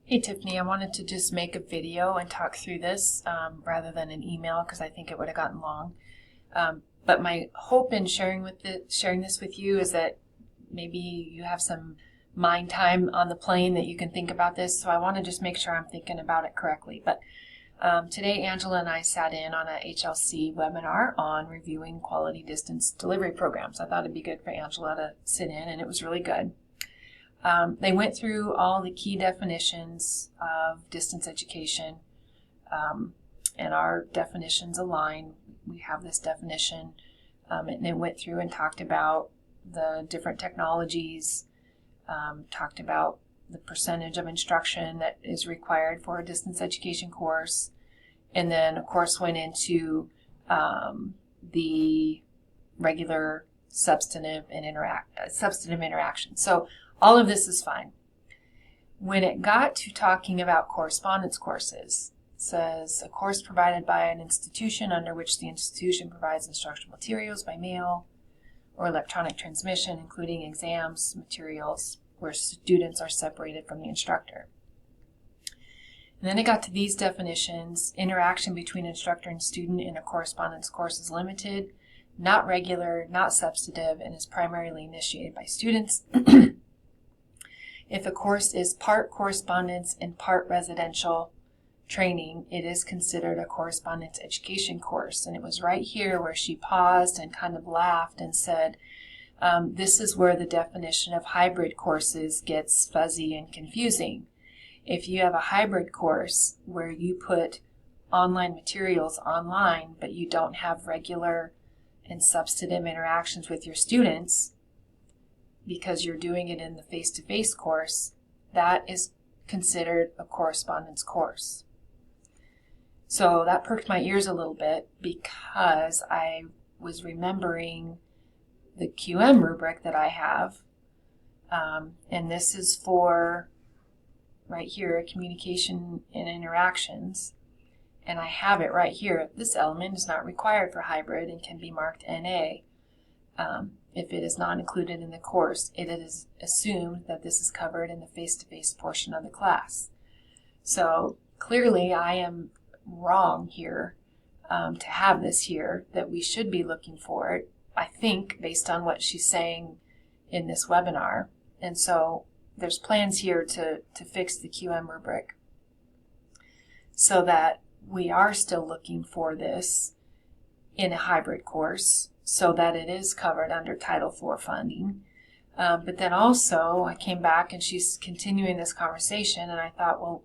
Hey Tiffany, I wanted to just make a video and talk through this rather than an email because I think it would have gotten long. But my hope in sharing this with you is that maybe you have some mind time on the plane that you can think about this. So I want to just make sure I'm thinking about it correctly. But today Angela and I sat in on a HLC webinar on reviewing quality distance delivery programs. I thought it'd be good for Angela to sit in, and it was really good. They went through all the key definitions of distance education, and our definitions align. We have this definition, and they went through and talked about the different technologies, talked about the percentage of instruction that is required for a distance education course, and then of course went into the regular substantive interaction. So all of this is fine. When it got to talking about correspondence courses, it says a course provided by an institution under which the institution provides instructional materials by mail or electronic transmission, including exams, materials, where students are separated from the instructor. And then it got to these definitions. Interaction between instructor and student in a correspondence course is limited, not regular, not substantive, and is primarily initiated by students. If a course is part correspondence and part residential training, it is considered a correspondence education course. And it was right here where she paused and kind of laughed and said, this is where the definition of hybrid courses gets fuzzy and confusing. If you have a hybrid course where you put online materials online, but you don't have regular and substantive interactions with your students, because you're doing it in the face-to-face course, that is considered a correspondence course. So that perked my ears a little bit because I was remembering the QM rubric that I have, and this is for, right here, communication and interactions, and I have it right here. This element is not required for hybrid and can be marked NA. If it is not included in the course, it is assumed that this is covered in the face-to-face portion of the class. So clearly I am wrong here to have this here, that we should be looking for it, I think, based on what she's saying in this webinar. And so there's plans here to fix the QM rubric so that we are still looking for this in a hybrid course, so that it is covered under Title IV funding. But then also I came back and she's continuing this conversation, and I thought, well,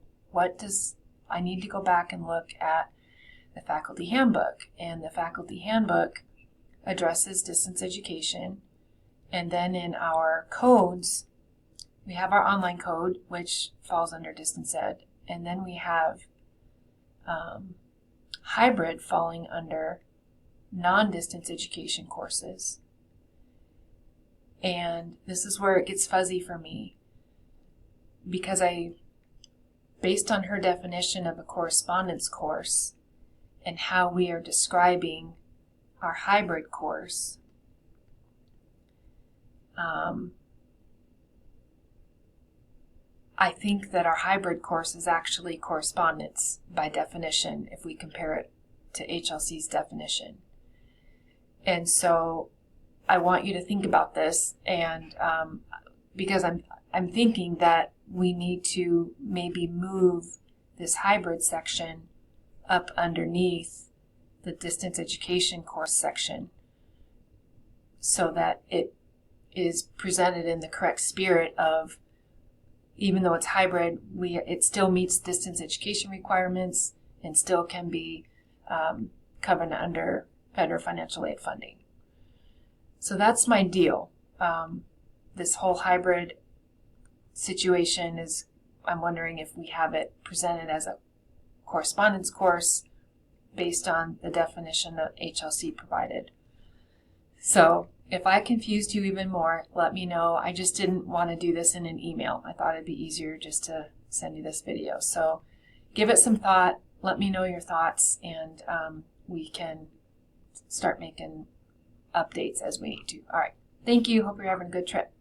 I need to go back and look at the faculty handbook, and the faculty handbook addresses distance education. And then in our codes, we have our online code, which falls under distance ed, and then we have hybrid falling under non-distance education courses. And this is where it gets fuzzy for me, because based on her definition of a correspondence course and how we are describing our hybrid course, I think that our hybrid course is actually correspondence by definition if we compare it to HLC's definition. And so I want you to think about this, and because I'm thinking that we need to maybe move this hybrid section up underneath the distance education course section so that it is presented in the correct spirit of, even though it's hybrid, it still meets distance education requirements and still can be covered under federal financial aid funding. So that's my deal. This whole hybrid situation is, I'm wondering if we have it presented as a correspondence course based on the definition that HLC provided. So if I confused you even more, let me know. I just didn't want to do this in an email. I thought it'd be easier just to send you this video. So give it some thought. Let me know your thoughts, and we can start making updates as we need to. All right. Thank you. Hope you're having a good trip.